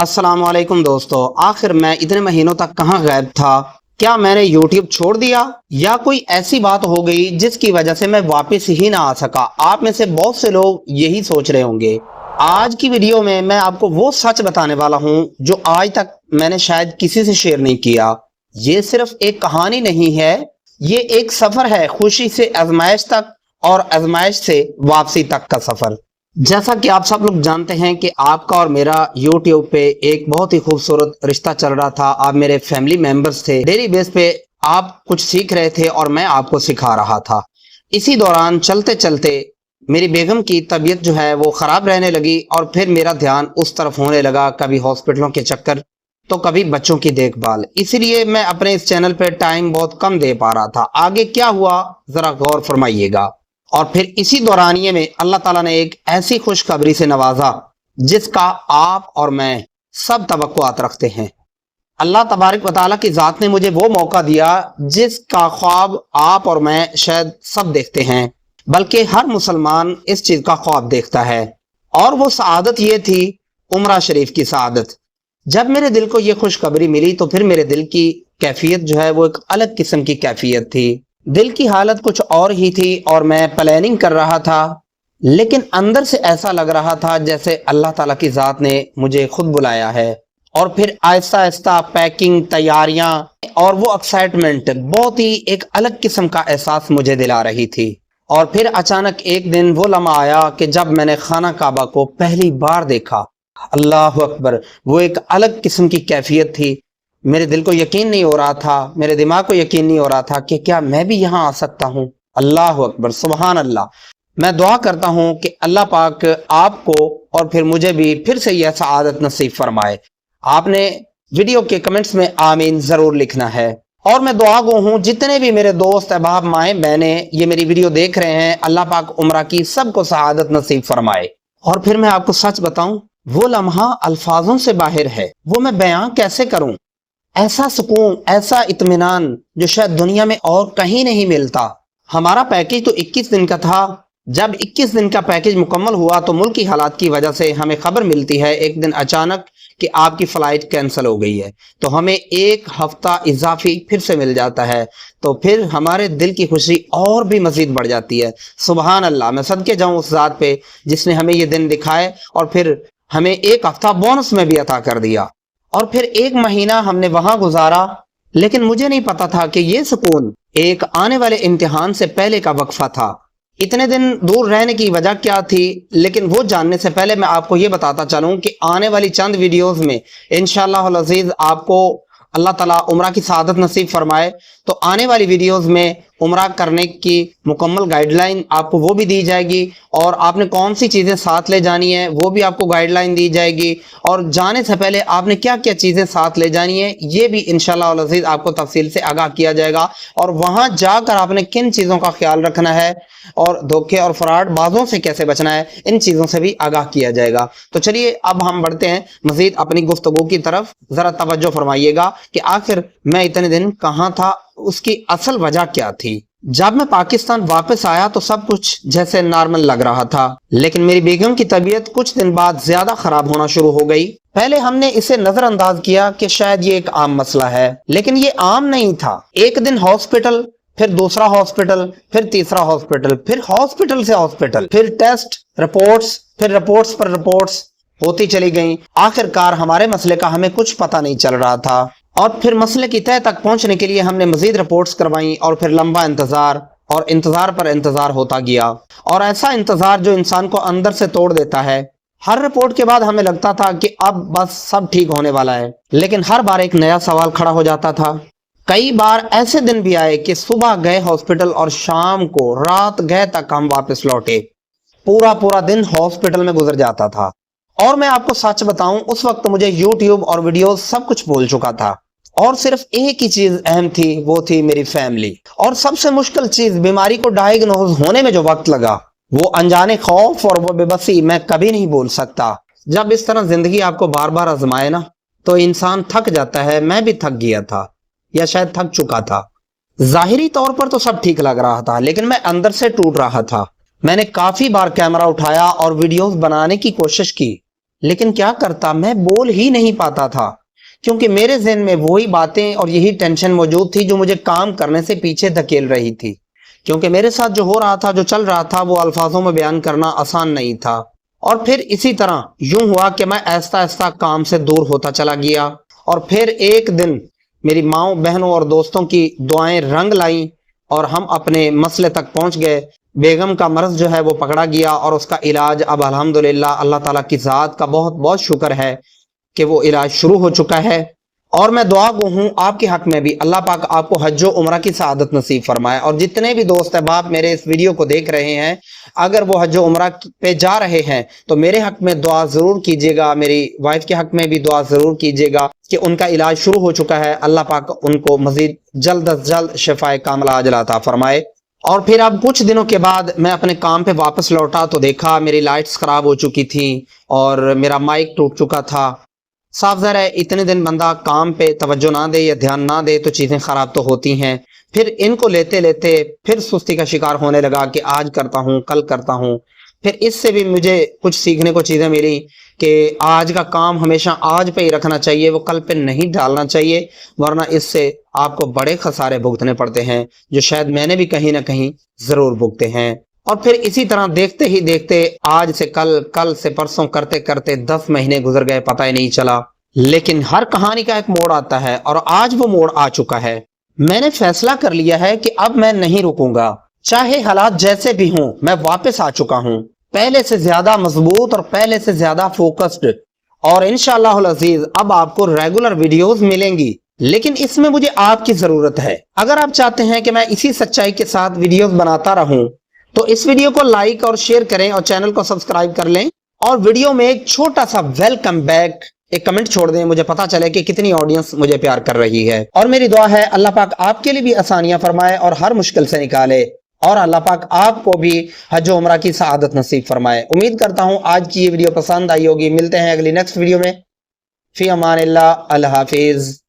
अस्सलाम वालेकुम दोस्तों। आखिर मैं इतने महीनों तक कहाँ गायब था? क्या मैंने YouTube छोड़ दिया या कोई ऐसी बात हो गई जिसकी वजह से मैं वापस ही ना आ सका? आप में से बहुत से लोग यही सोच रहे होंगे। आज की वीडियो में मैं आपको वो सच बताने वाला हूँ जो आज तक मैंने शायद किसी से शेयर नहीं किया। ये सिर्फ एक कहानी नहीं है, ये एक सफर है, खुशी से आजमाइश तक और आजमाइश से वापसी तक का सफर। जैसा कि आप सब लोग जानते हैं कि आपका और मेरा YouTube पे एक बहुत ही खूबसूरत रिश्ता चल रहा था। आप मेरे फैमिली मेंबर्स थे। डेली बेस पे आप कुछ सीख रहे थे और मैं आपको सिखा रहा था। इसी दौरान चलते चलते मेरी बेगम की तबीयत जो है वो खराब रहने लगी और फिर मेरा ध्यान उस तरफ होने लगा, कभी हॉस्पिटलों के चक्कर तो कभी बच्चों की देखभाल। इसीलिए मैं अपने इस चैनल पे टाइम बहुत कम दे पा रहा था। आगे क्या हुआ जरा गौर फरमाइएगा। और फिर इसी दौरानिये में अल्लाह ताला ने एक ऐसी खुशखबरी से नवाजा जिसका आप और मैं सब तवक्कुआत रखते हैं। अल्लाह तबारक व तआला की जात ने मुझे वो मौका दिया जिसका ख्वाब आप और मैं शायद सब देखते हैं, बल्कि हर मुसलमान इस चीज का ख्वाब देखता है। और वो सआदत ये थी, उम्रा शरीफ की सआदत। जब मेरे दिल को ये खुशखबरी मिली तो फिर मेरे दिल की कैफियत जो है वो एक अलग किस्म की कैफियत थी। दिल की हालत कुछ और ही थी और मैं प्लानिंग कर रहा था, लेकिन अंदर से ऐसा लग रहा था जैसे अल्लाह ताला की जात ने मुझे खुद बुलाया है। और फिर आहिस्ता आहिस्ता पैकिंग, तैयारियां और वो एक्साइटमेंट बहुत ही एक अलग किस्म का एहसास मुझे दिला रही थी। और फिर अचानक एक दिन वो लम्हा आया कि जब मैंने खाना काबा को पहली बार देखा। अल्लाह अकबर, वो एक अलग किस्म की कैफियत थी। मेरे दिल को यकीन नहीं हो रहा था, मेरे दिमाग को यकीन नहीं हो रहा था कि क्या मैं भी यहाँ आ सकता हूँ। अल्लाह अकबर, सुभान अल्लाह। मैं दुआ करता हूँ कि अल्लाह पाक आपको और फिर मुझे भी फिर से यह सआदत नसीब फरमाए। आपने वीडियो के कमेंट्स में आमीन जरूर लिखना है। और मैं दुआ गो हूँ जितने भी मेरे दोस्त, अहबाब, माए, बहने ये मेरी वीडियो देख रहे हैं, अल्लाह पाक उम्रा की सबको सआदत नसीब फरमाए। और फिर मैं आपको सच बताऊं, वो लम्हा अल्फाजों से बाहर है, वो मैं बयां कैसे करूं। ऐसा सुकून, ऐसा इत्मीनान जो शायद दुनिया में और कहीं नहीं मिलता। हमारा पैकेज तो 21 दिन का था। जब 21 दिन का पैकेज मुकम्मल हुआ तो मुल्क की हालात की वजह से हमें खबर मिलती है एक दिन अचानक कि आपकी फ्लाइट कैंसिल हो गई है। तो हमें एक हफ्ता इजाफी फिर से मिल जाता है। तो फिर हमारे दिल की खुशी और भी मजीद बढ़ जाती है। सुभान अल्लाह, मैं सदके जाऊं उस जात पे जिसने हमें ये दिन दिखाए और फिर हमें एक हफ्ता बोनस में भी अता कर दिया। और फिर एक महीना हमने वहां गुजारा, लेकिन मुझे नहीं पता था कि ये सुकून एक आने वाले इम्तिहान से पहले का वक्फा था। इतने दिन दूर रहने की वजह क्या थी, लेकिन वो जानने से पहले मैं आपको ये बताता चलूं कि आने वाली चंद वीडियोस में इंशाअल्लाह अज़ीज आपको अल्लाह ताला उम्रा की सआदत नसीब फरमाए तो आने वाली वीडियोस में उम्रा करने की मुकम्मल गाइडलाइन आपको वो भी दी जाएगी और आपने कौन सी चीज़ें साथ ले जानी है वो भी आपको गाइडलाइन दी जाएगी। और जाने से पहले आपने क्या क्या चीज़ें साथ ले जानी है ये भी इंशाअल्लाह अज़ीज़ आपको तफसील से आगाह किया जाएगा। और वहाँ जाकर आपने किन चीज़ों का ख्याल रखना है और धोखे और फ्रॉड बाजों से कैसे बचना है, इन चीज़ों से भी आगाह किया जाएगा। तो चलिए अब हम बढ़ते हैं मजीद अपनी गुफ्तगू की तरफ। ज़रा तवज्जो फरमाइएगा कि आखिर मैं इतने दिन कहाँ था, उसकी असल वजह क्या थी। जब मैं पाकिस्तान वापस आया तो सब कुछ जैसे नॉर्मल लग रहा था, लेकिन मेरी बेगम की तबीयत कुछ दिन बाद ज्यादा खराब होना शुरू हो गई। पहले हमने इसे नजरअंदाज किया कि शायद ये एक आम मसला है, लेकिन ये आम नहीं था। एक दिन हॉस्पिटल, फिर दूसरा हॉस्पिटल, फिर तीसरा हॉस्पिटल, फिर हॉस्पिटल से हॉस्पिटल, फिर टेस्ट रिपोर्ट्स, फिर रिपोर्ट्स पर रिपोर्ट्स होती चली गई। आखिरकार हमारे मसले का हमें कुछ पता नहीं चल रहा था और फिर मसले की तह तक पहुंचने के लिए हमने मजीद रिपोर्ट्स करवाई और फिर लंबा इंतजार और इंतजार पर इंतजार होता गया। और ऐसा इंतजार जो इंसान को अंदर से तोड़ देता है। हर रिपोर्ट के बाद हमें लगता था कि अब बस सब ठीक होने वाला है, लेकिन हर बार एक नया सवाल खड़ा हो जाता था। कई बार ऐसे दिन भी आए कि सुबह गए हॉस्पिटल और शाम को रात गए तक हम वापस लौटे। पूरा पूरा दिन हॉस्पिटल में गुजर जाता था। और मैं आपको सच बताऊं, उस वक्त मुझे यूट्यूब और वीडियोस सब कुछ भूल चुका था और सिर्फ एक ही चीज अहम थी, वो थी मेरी फैमिली। और सबसे मुश्किल चीज, बीमारी को डायग्नोज होने में जो वक्त लगा, वो अनजाने खौफ और वो बेबसी मैं कभी नहीं भूल सकता। जब इस तरह जिंदगी आपको बार बार आजमाए ना तो इंसान थक जाता है। मैं भी थक गया था या शायद थक चुका था। जाहिरी तौर पर तो सब ठीक लग रहा था, लेकिन मैं अंदर से टूट रहा था। मैंने काफी बार कैमरा उठाया और वीडियोस बनाने की कोशिश की, لیکن کیا کرتا، میں بول ہی نہیں پاتا تھا کیونکہ میرے ذہن میں وہی باتیں اور یہی ٹینشن موجود تھی جو مجھے کام کرنے سے پیچھے دھکیل رہی تھی، کیونکہ میرے ساتھ جو ہو رہا تھا، جو چل رہا تھا، وہ الفاظوں میں بیان کرنا آسان نہیں تھا۔ اور پھر اسی طرح یوں ہوا کہ میں آہستہ آہستہ کام سے دور ہوتا چلا گیا، اور پھر ایک دن میری ماؤں، بہنوں اور دوستوں کی دعائیں رنگ لائیں اور ہم اپنے مسئلے تک پہنچ گئے۔ بیگم کا مرض جو ہے وہ پکڑا گیا اور اس کا علاج اب الحمدللہ اللہ تعالیٰ کی ذات کا بہت بہت شکر ہے کہ وہ علاج شروع ہو چکا ہے۔ اور میں دعا گو ہوں آپ کے حق میں بھی، اللہ پاک آپ کو حج و عمرہ کی سعادت نصیب فرمائے۔ اور جتنے بھی دوست احباب میرے اس ویڈیو کو دیکھ رہے ہیں، اگر وہ حج و عمرہ پہ جا رہے ہیں تو میرے حق میں دعا ضرور کیجیے گا، میری وائف کے حق میں بھی دعا ضرور کیجیے گا کہ ان کا علاج شروع ہو چکا ہے، اللہ پاک ان کو مزید جلد از جلد شفائے کاملہ عاجلہ عطا فرمائے۔ اور پھر اب کچھ دنوں کے بعد میں اپنے کام پہ واپس لوٹا تو دیکھا میری لائٹس خراب ہو چکی تھیں اور میرا مائک ٹوٹ چکا تھا۔ صاف ظاہر ہے اتنے دن بندہ کام پہ توجہ نہ دے یا دھیان نہ دے تو چیزیں خراب تو ہوتی ہیں۔ پھر ان کو لیتے لیتے پھر سستی کا شکار ہونے لگا کہ آج کرتا ہوں، کل کرتا ہوں۔ پھر اس سے بھی مجھے کچھ سیکھنے کو چیزیں ملی کہ آج کا کام ہمیشہ آج پہ ہی رکھنا چاہیے، وہ کل پہ نہیں ڈالنا چاہیے، ورنہ اس سے آپ کو بڑے خسارے بھگتنے پڑتے ہیں جو شاید میں نے بھی کہیں نہ کہیں ضرور بھگتے ہیں۔ اور پھر اسی طرح دیکھتے ہی دیکھتے آج سے کل، کل سے پرسوں کرتے کرتے 10 مہینے گزر گئے، پتہ ہی نہیں چلا۔ لیکن ہر کہانی کا ایک موڑ آتا ہے اور آج وہ موڑ آ چکا ہے۔ میں نے فیصلہ کر لیا ہے کہ اب میں نہیں رکوں گا، چاہے حالات جیسے بھی ہوں، میں واپس آ چکا ہوں، پہلے سے زیادہ مضبوط اور پہلے سے زیادہ فوکسڈ۔ اور انشاءاللہ العزیز اب آپ کو ریگولر ویڈیوز ملیں گی، لیکن اس میں مجھے آپ کی ضرورت ہے۔ اگر آپ چاہتے ہیں کہ میں اسی سچائی کے ساتھ ویڈیوز بناتا رہوں تو اس ویڈیو کو لائک اور شیئر کریں اور چینل کو سبسکرائب کر لیں، اور ویڈیو میں ایک چھوٹا سا ویلکم بیک ایک کمنٹ چھوڑ دیں، مجھے پتا چلے کہ کتنی آڈینس مجھے پیار کر رہی ہے۔ اور میری دعا ہے اللہ پاک آپ کے لیے بھی آسانیاں فرمائے اور ہر مشکل سے نکالے، اور اللہ پاک آپ کو بھی حج و عمرہ کی سعادت نصیب فرمائے۔ امید کرتا ہوں آج کی یہ ویڈیو پسند آئی ہوگی۔ ملتے ہیں اگلی نیکسٹ ویڈیو میں۔ فی امان اللہ، اللہ حافظ۔